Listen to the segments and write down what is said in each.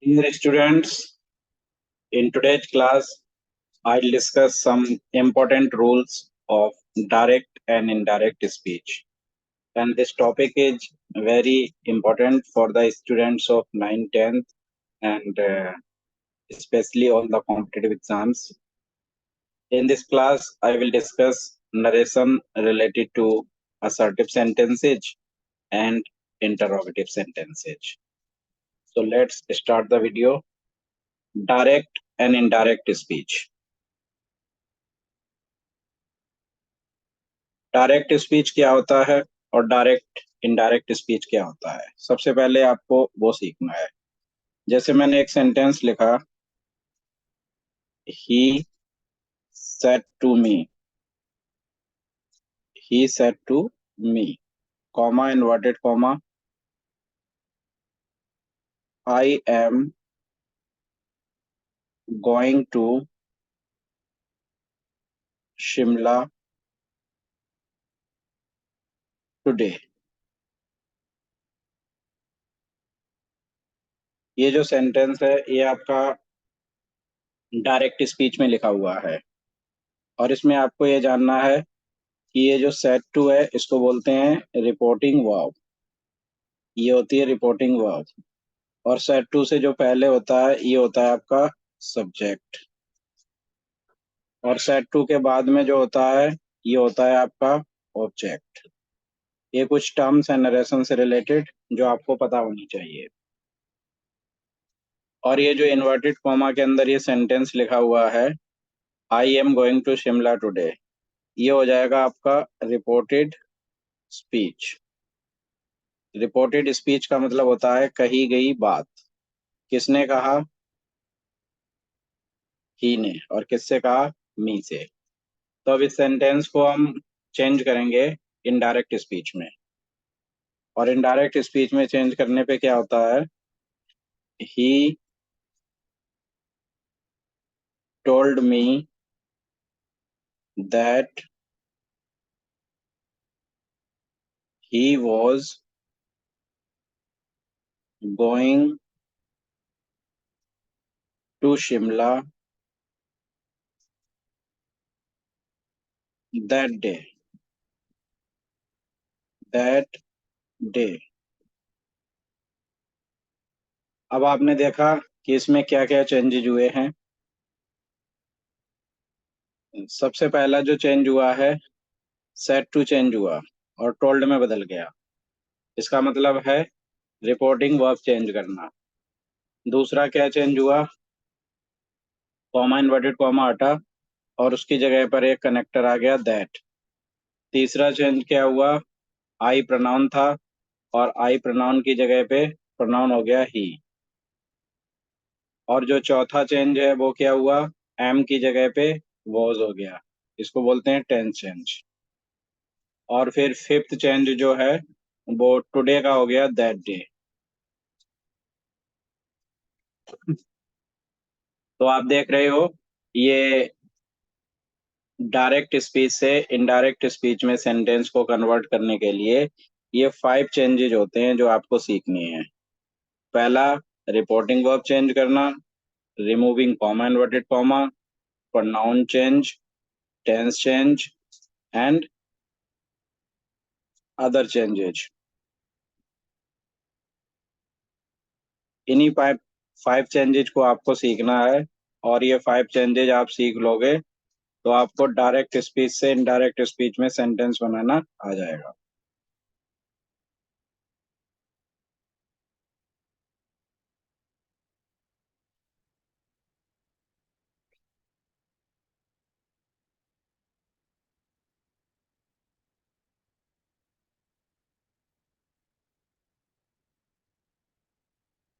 Dear students, in today's class, I'll discuss some important rules of direct and indirect speech. And this topic is very important for the students of 9th, 10th, and especially on the competitive exams. In this class, I will discuss narration related to assertive sentences and interrogative sentences. So let's start the video. Direct and indirect speech. Direct speech क्या होता है और direct indirect speech क्या होता है, सबसे पहले आपको वो सीखना है। जैसे मैंने एक सेंटेंस लिखा, he said to me, he said to me, comma inverted comma, I am going to Shimla today. ये जो सेंटेंस है ये आपका डायरेक्ट स्पीच में लिखा हुआ है, और इसमें आपको ये जानना है कि ये जो सेड टू है इसको बोलते हैं रिपोर्टिंग वर्ब। ये होती है रिपोर्टिंग वर्ब। और सेट टू से जो पहले होता है ये होता है आपका सब्जेक्ट, और सेट टू के बाद में जो होता है ये होता है आपका ऑब्जेक्ट। ये कुछ टर्म्स एंड नरेशन से रिलेटेड जो आपको पता होनी चाहिए। और ये जो इन्वर्टेड कॉमा के अंदर ये सेंटेंस लिखा हुआ है, I am going to Shimla today, ये हो जाएगा आपका रिपोर्टेड स्पीच। रिपोर्टेड स्पीच का मतलब होता है कही गई बात। किसने कहा? ही ने। और किससे कहा? मी से। तो अब इस सेंटेंस को हम चेंज करेंगे इनडायरेक्ट स्पीच में। और इनडायरेक्ट स्पीच में चेंज करने पे क्या होता है, he told me that he was going to Shimla that day, that day. अब आपने देखा कि इसमें क्या क्या चेंजेज हुए हैं। सबसे पहला जो चेंज हुआ है, सेट टू चेंज हुआ और टोल्ड में बदल गया। इसका मतलब है रिपोर्टिंग वर्ब चेंज करना। दूसरा क्या चेंज हुआ, कॉमा इन्वर्टेड कॉमा हटा और उसकी जगह पर एक कनेक्टर आ गया दैट। तीसरा चेंज क्या हुआ, आई प्रोनाउन था और आई प्रोनाउन की जगह पे प्रोनाउन हो गया ही। और जो चौथा चेंज है वो क्या हुआ, एम की जगह पे वॉज हो गया। इसको बोलते हैं टेंस चेंज। और फिर फिफ्थ चेंज जो है वो टुडे का हो गया दैट डे। तो आप देख रहे हो, ये डायरेक्ट स्पीच से इनडायरेक्ट स्पीच में सेंटेंस को कन्वर्ट करने के लिए ये 5 चेंजेज होते हैं जो आपको सीखनी है। पहला, रिपोर्टिंग वर्ब चेंज करना, removing comma inverted comma, pronoun change, tense change and other changes. इन्हीं 5 चेंजेज को आपको सीखना है। और ये 5 चेंजेज आप सीख लोगे तो आपको डायरेक्ट स्पीच से इनडायरेक्ट स्पीच में सेंटेंस बनाना आ जाएगा।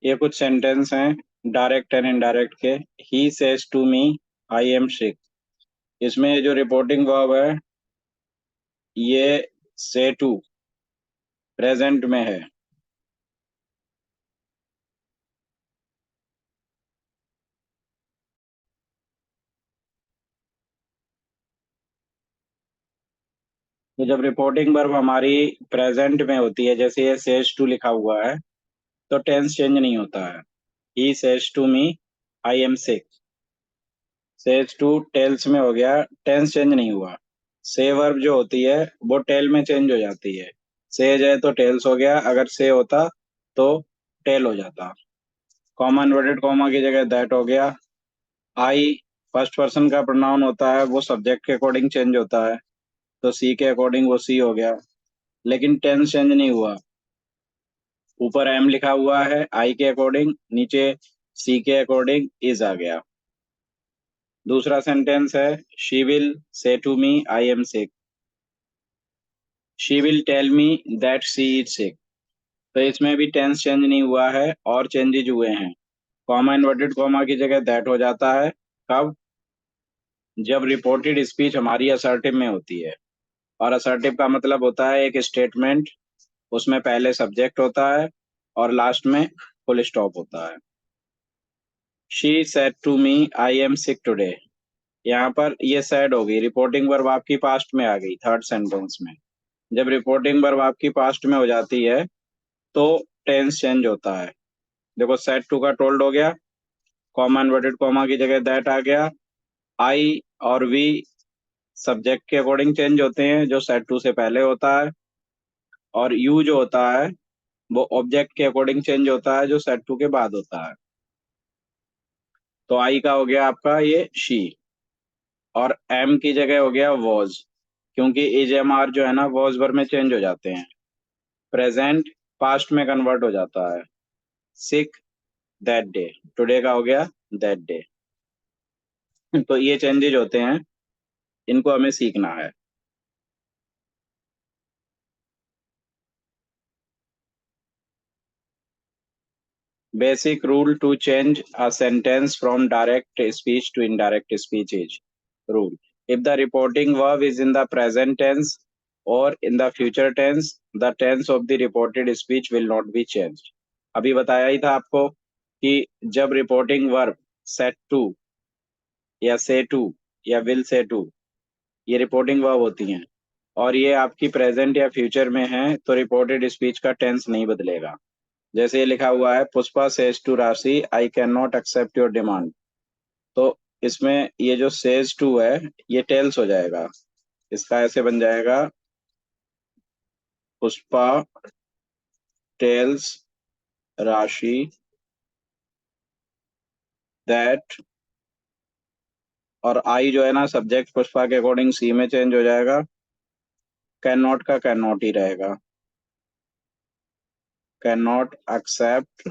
ये कुछ सेंटेंस हैं डायरेक्ट एंड इनडायरेक्ट के। He says to me I am sick. इसमें ये जो रिपोर्टिंग वर्ब है ये से टू प्रेजेंट में है। तो जब रिपोर्टिंग वर्ब हमारी प्रेजेंट में होती है, जैसे ये सेज टू लिखा हुआ है, तो टेंस चेंज नहीं होता है। He says to me I am sick. Says to tells में हो गया, टेंस चेंज नहीं हुआ। से वर्ब जो होती है वो टेल में चेंज हो जाती है। सेज है तो टेल्स हो गया, अगर से होता तो टेल हो जाता। कॉमा इन्वर्टेड कॉमा की जगह दैट हो गया। आई फर्स्ट पर्सन का प्रोनाउन होता है, वो सब्जेक्ट के अकॉर्डिंग चेंज होता है, तो सी के अकॉर्डिंग वो सी हो गया। लेकिन टेंस चेंज नहीं हुआ। ऊपर एम लिखा हुआ है आई के अकॉर्डिंग, नीचे सी के अकॉर्डिंग इज आ गया। दूसरा सेंटेंस है she will say to me I am sick. She will tell me that she is sick. तो इसमें भी टेंस चेंज नहीं हुआ है और चेंजेज हुए हैं। कॉमा इन्वर्टेड कॉमा की जगह दैट हो जाता है कब? जब रिपोर्टेड स्पीच हमारी असर्टिव में होती है। और असर्टिव का मतलब होता है एक स्टेटमेंट, उसमें पहले सब्जेक्ट होता है और लास्ट में फुल स्टॉप होता है। She said to me I am sick today. यहाँ पर ये सैड होगी, रिपोर्टिंग वर्ब आपकी पास्ट में आ गई थर्ड सेंटेंस में। जब रिपोर्टिंग वर्ब आपकी पास्ट में हो जाती है तो टेंस चेंज होता है। देखो सेड टू का टोल्ड हो गया, कॉमा इन्वर्टेड कॉमा की जगह दैट आ गया। आई और वी सब्जेक्ट के अकॉर्डिंग चेंज होते हैं, जो सेड टू से पहले होता है। और यू जो होता है वो ऑब्जेक्ट के अकॉर्डिंग चेंज होता है, जो सेड टू के बाद होता है। तो आई का हो गया आपका ये शी, और एम की जगह हो गया वॉज, क्योंकि इज एम आर जो है ना वॉज वर्ब में चेंज हो जाते हैं। प्रेजेंट पास्ट में कन्वर्ट हो जाता है। सिक दैट डे, टुडे का हो गया दैट डे। तो ये चेंजेज होते हैं, इनको हमें सीखना है। Basic rule to change a sentence from direct speech to indirect speech is rule, if the reporting verb is in the present tense or in the future tense, the tense of the reported speech will not be changed। अभी बताया ही था आपको कि जब reporting verb set to या से to या will say to, ये रिपोर्टिंग वर्ब होती हैं और ये आपकी प्रेजेंट या फ्यूचर में है, तो रिपोर्टेड स्पीच का टेंस नहीं बदलेगा। जैसे ये लिखा हुआ है Pushpa says to Rashi I can not accept your demand. तो इसमें ये जो सेज टू है ये टेल्स हो जाएगा। इसका ऐसे बन जाएगा पुष्पा टेल्स राशि दैट, और आई जो है ना सब्जेक्ट पुष्पा के अकॉर्डिंग सी में चेंज हो जाएगा। कैन नॉट का कैन नॉट ही रहेगा। कैन नॉट एक्सेप्ट,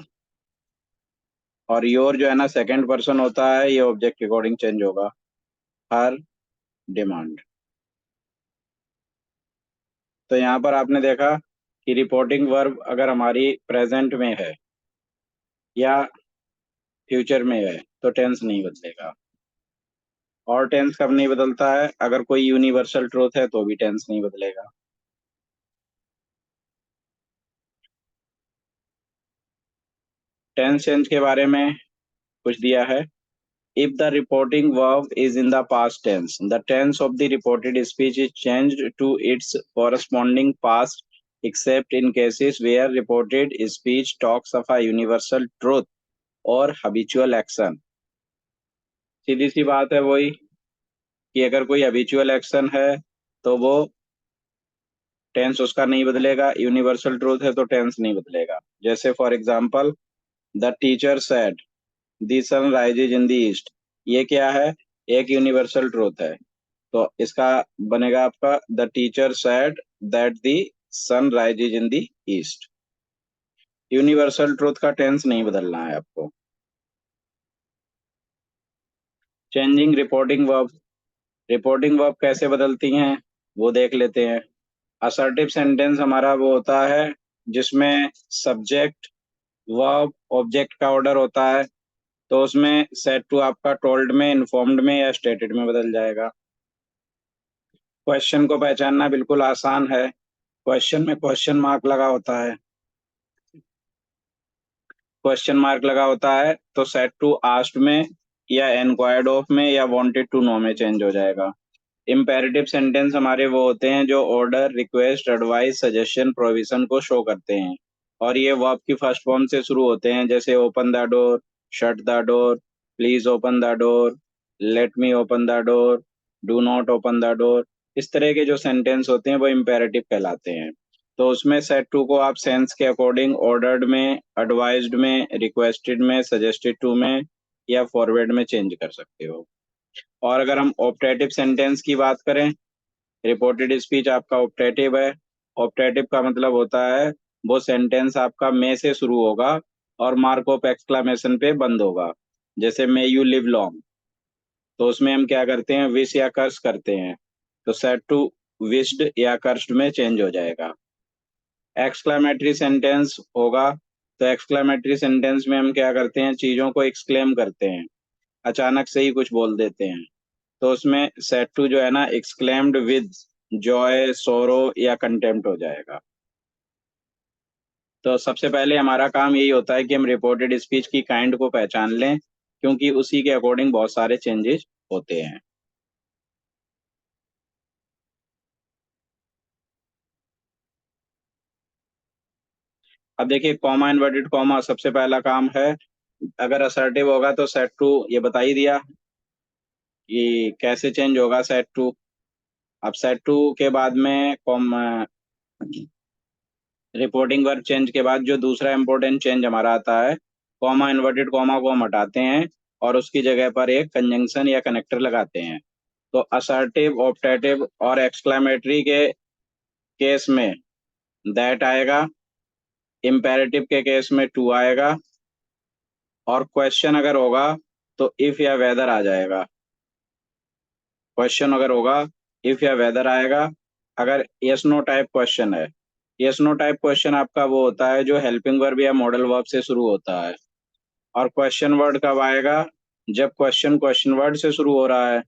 और योर जो है ना सेकंड पर्सन होता है, ये ऑब्जेक्ट के अकॉर्डिंग चेंज होगा। हर डिमांड। तो यहाँ पर आपने देखा कि रिपोर्टिंग वर्ब अगर हमारी प्रेजेंट में है या फ्यूचर में है तो टेंस नहीं बदलेगा। और टेंस कब नहीं बदलता है? अगर कोई यूनिवर्सल ट्रूथ है तो भी टेंस नहीं बदलेगा। टेंस चेंज के बारे में कुछ दिया है। If the reporting verb is in the past tense, the tense of the reported speech is changed to its corresponding past except in cases where reported speech talks of a universal truth or habitual action। सीधी सी बात है वही कि अगर कोई habitual action है तो वो tense उसका नहीं बदलेगा, यूनिवर्सल ट्रूथ है तो टेंस नहीं बदलेगा। जैसे for example the teacher said the sun rises in the east, ये क्या है? एक यूनिवर्सल ट्रूथ है, तो इसका बनेगा आपका the teacher said that the sun rises in the east. Universal truth का टेंस नहीं बदलना है आपको। Changing reporting verb, reporting verb कैसे बदलती हैं वो देख लेते हैं। असर्टिव सेंटेंस हमारा वो होता है जिसमें सब्जेक्ट वर्ब ऑब्जेक्ट का ऑर्डर होता है, तो उसमें सेट टू आपका टोल्ड में, इन्फॉर्म्ड में या स्टेटेड में बदल जाएगा। क्वेश्चन को पहचानना बिल्कुल आसान है। क्वेश्चन में क्वेश्चन मार्क लगा होता है, क्वेश्चन मार्क लगा होता है तो सेट टू आस्क्ड में या एनक्वायर्ड ऑफ में या वांटेड टू नो में चेंज हो जाएगा। इम्पेरेटिव सेंटेंस हमारे वो होते हैं जो order, request, advice, suggestion, provision को शो करते हैं, और ये वर्ब की फर्स्ट फॉर्म से शुरू होते हैं, जैसे open the door, shut the door, please open the door, let me open the door, do not open the door. इस तरह के जो सेंटेंस होते हैं वो इम्पेरेटिव कहलाते हैं। तो उसमें सेट टू को आप सेंस के अकॉर्डिंग ऑर्डर्ड में, एडवाइज्ड में, रिक्वेस्टेड में, सजेस्टेड टू में या फॉरवर्ड में चेंज कर सकते हो। और अगर हम ऑप्टेटिव सेंटेंस की बात करें, रिपोर्टेड स्पीच आपका ऑप्टेटिव है। ऑप्टेटिव का मतलब होता है वो सेंटेंस आपका मे से शुरू होगा और मार्क ऑफ एक्सक्लामेशन पे बंद होगा। जैसे मे यू लिव लॉन्ग, तो उसमें हम क्या करते हैं, विश या कर्स करते हैं, तो सेट टू विश्ड या कर्स्ड में चेंज हो जाएगा। एक्सक्लामेटरी सेंटेंस होगा, तो एक्सक्लामेटरी सेंटेंस में हम क्या करते हैं, चीजों को एक्सक्लेम करते हैं, अचानक से ही कुछ बोल देते हैं। तो उसमें सेट टू जो है ना, एक्सक्लेम्ड विद जॉय, सोरो या कंटेम्प्ट हो जाएगा। तो सबसे पहले हमारा काम यही होता है कि हम रिपोर्टेड स्पीच की काइंड को पहचान लें, क्योंकि उसी के अकॉर्डिंग बहुत सारे चेंजेस होते हैं। अब देखिए, कॉमा इन्वर्टेड कॉमा सबसे पहला काम है। अगर असर्टिव होगा तो सेट टू ये बता ही दिया कि कैसे चेंज होगा सेट टू। अब सेट टू के बाद में कॉमा, रिपोर्टिंग वर्ब चेंज के बाद जो दूसरा इंपॉर्टेंट चेंज हमारा आता है, कॉमा इन्वर्टेड कॉमा को हम हटाते हैं और उसकी जगह पर एक कंजंक्शन या कनेक्टर लगाते हैं। तो असर्टिव, ऑप्टेटिव और एक्सक्लेमेटरी के केस में दैट आएगा, इम्पेरेटिव के केस में टू आएगा, और क्वेश्चन अगर होगा तो इफ या वेदर आ जाएगा। क्वेश्चन अगर होगा, इफ या वेदर आएगा। अगर यस नो टाइप क्वेश्चन है, यस नो टाइप क्वेश्चन आपका वो होता है जो हेल्पिंग वर्ब या मॉडल वर्ब से शुरू होता है। और क्वेश्चन वर्ड कब आएगा, जब क्वेश्चन क्वेश्चन वर्ड से शुरू हो रहा है।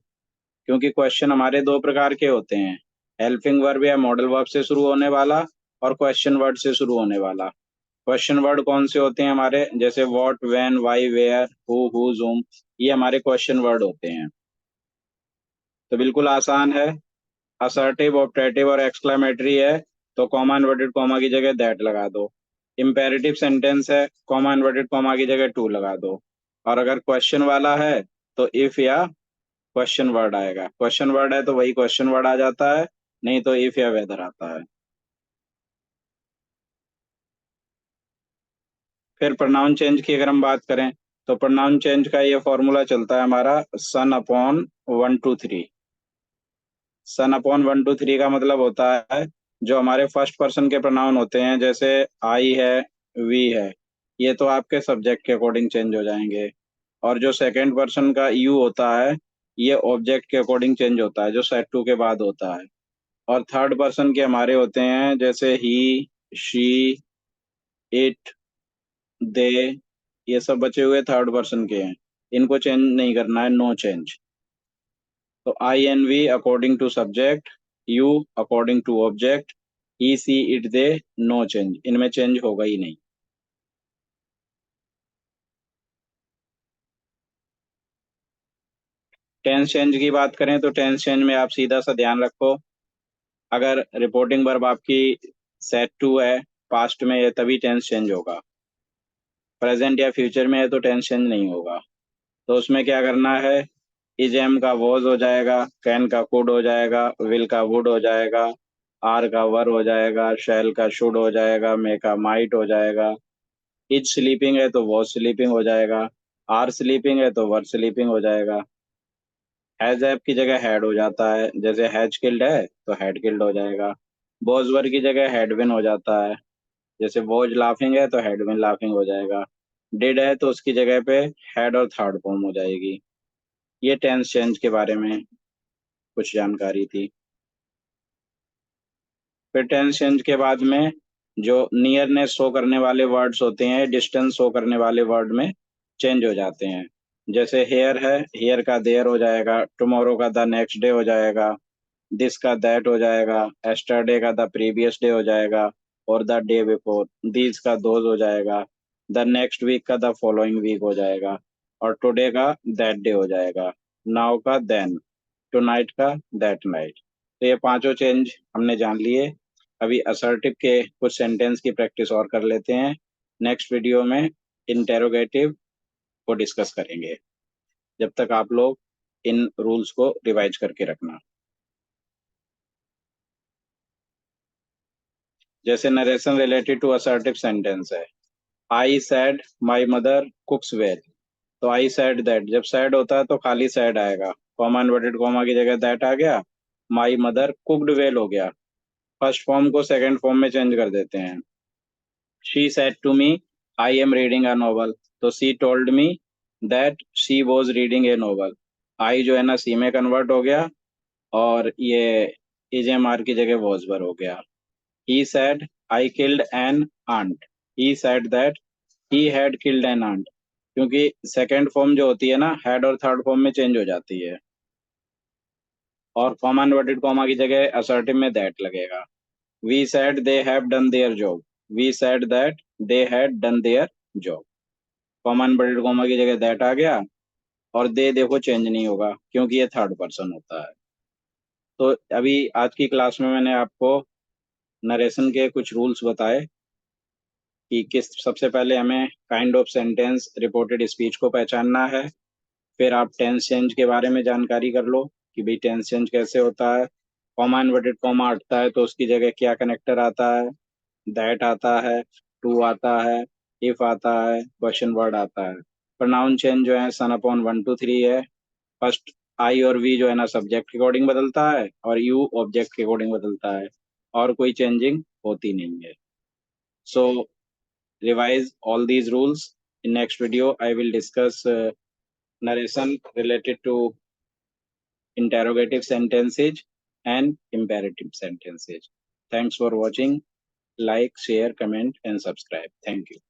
क्योंकि क्वेश्चन हमारे दो प्रकार के होते हैं, हेल्पिंग वर्ब या मॉडल वर्ब से शुरू होने वाला और क्वेश्चन वर्ड से शुरू होने वाला। क्वेश्चन वर्ड कौन से होते हैं हमारे, जैसे what, when, why, where, who whom, ये हमारे क्वेश्चन वर्ड होते हैं। तो बिल्कुल आसान है। असर्टिव, ऑप्टेटिव और एक्सक्लेमेटरी है, तो कॉमा इन्वर्टेड कॉमा की जगह दैट लगा दो। इम्पेरेटिव सेंटेंस है, कॉमा इन्वर्टेड कॉमा की जगह टू लगा दो। और अगर क्वेश्चन वाला है तो इफ या क्वेश्चन वर्ड आएगा। क्वेश्चन वर्ड है तो वही क्वेश्चन वर्ड आ जाता है, नहीं तो इफ या वेदर आता है। फिर प्रोनाउन चेंज की अगर हम बात करें, तो प्रोनाउन चेंज का ये फॉर्मूला चलता है हमारा, सन अपॉन 1 2 3। सन अपॉन 1 2 3 का मतलब होता है जो हमारे फर्स्ट पर्सन के प्रोनाउन होते हैं, जैसे आई है, वी है, ये तो आपके सब्जेक्ट के अकॉर्डिंग चेंज हो जाएंगे। और जो सेकंड पर्सन का यू होता है, ये ऑब्जेक्ट के अकॉर्डिंग चेंज होता है, जो सेट टू के बाद होता है। और थर्ड पर्सन के हमारे होते हैं, जैसे ही, शी, इट, दे, ये सब बचे हुए थर्ड पर्सन के हैं। इनको चेंज नहीं करना है, नो चेंज। तो I and we according to subject, you according to object, he she it they, no change, इनमें चेंज होगा ही नहीं। टेंस चेंज की बात करें, तो टेंस चेंज में आप सीधा सा ध्यान रखो, अगर रिपोर्टिंग वर्ब आपकी सेट टू है, पास्ट में है, तभी टेंस चेंज होगा। प्रेजेंट या फ्यूचर में है तो टेंस चेंज नहीं होगा। तो उसमें क्या करना है, इज एम का वॉज हो जाएगा, कैन का कुड हो जाएगा, विल का वुड हो जाएगा, आर का वर हो जाएगा, शैल का शुड हो जाएगा, मे का माइट हो जाएगा। इज स्लीपिंग है तो वॉज स्लीपिंग हो जाएगा, आर स्लीपिंग है तो वर स्लीपिंग हो जाएगा। हैज ऐप की जगह हैड हो जाता है, जैसे हैज किल्ड है तो हैड किल्ड हो जाएगा। वॉज वर की जगह हैड बिन हो जाता है, जैसे वॉज लाफिंग है तो हैड बिन लाफिंग हो जाएगा। डिड है तो उसकी जगह पे हैड और थर्ड फॉर्म हो जाएगी। ये टेंस चेंज के बारे में कुछ जानकारी थी। फिर टेंस चेंज के बाद में जो नियरनेस शो करने वाले वर्ड्स होते हैं, डिस्टेंस शो करने वाले वर्ड में चेंज हो जाते हैं। जैसे हेयर है, हेयर का देयर हो जाएगा, टुमारो का द नेक्स्ट डे हो जाएगा, दिस का दैट हो जाएगा, एस्टरडे का द प्रीवियस डे हो जाएगा और द डे बिफोर, दीज का दोज हो जाएगा, द नेक्स्ट वीक का द फॉलोइंग वीक हो जाएगा और टुडे का दैट डे हो जाएगा, नाउ का देन, टुनाइट का दैट नाइट। तो ये पांचों चेंज हमने जान लिए। अभी असर्टिव के कुछ सेंटेंस की प्रैक्टिस और कर लेते हैं। नेक्स्ट वीडियो में इंटेरोगेटिव को डिस्कस करेंगे। जब तक आप लोग इन रूल्स को रिवाइज करके रखना। जैसे narration related to assertive sentence है, I said my mother cooks well. तो आई सैड दैट, जब सैड होता है तो खाली सैड आएगा, कॉमा इन्वर्टेड कॉमा की जगह दैट आ गया। माई मदर कुक्ड वेल हो गया, फर्स्ट फॉर्म को सेकंड फॉर्म में चेंज कर देते हैं। She said to me I am reading a novel, तो she told me that she was reading a novel. I जो है ना सी में कन्वर्ट हो गया, और ये इज एम आर की जगह वॉज वर हो गया। He said I killed an ant, he said that he had killed an ant, क्योंकि सेकंड फॉर्म जो होती है ना हैड और थर्ड फॉर्म में चेंज हो जाती है। और कॉमा इन्वर्टेड कॉमा की जगह असर्टिव में दैट लगेगा। We said they have done their job, we said that they had done their job, comma inverted comma की जगह दैट आ गया। और दे देखो चेंज नहीं होगा क्योंकि ये थर्ड पर्सन होता है। तो अभी आज की क्लास में मैंने आपको नरेशन के कुछ रूल्स बताए कि किस, सबसे पहले हमें kind of sentence reported speech को पहचानना है। फिर आप टेंस चेंज के बारे में जानकारी कर लो कि भाई टेंस चेंज कैसे होता है। कॉमा इन्वर्टेड कॉमा हटता है तो उसकी जगह क्या कनेक्टर आता है, दैट आता है, टू आता है, इफ आता है, क्वेश्चन वर्ड आता है। प्रोनाउन चेंज जो है सन अपॉन 1 2 3 है। फर्स्ट आई और वी जो है ना सब्जेक्ट के अकॉर्डिंग बदलता है, और यू ऑब्जेक्ट के अकॉर्डिंग बदलता है, और कोई चेंजिंग होती नहीं है। सो revise all these rules. In next video, I will discuss narration related to interrogative sentences and imperative sentences. Thanks for watching. Like, share, comment, and subscribe. Thank you.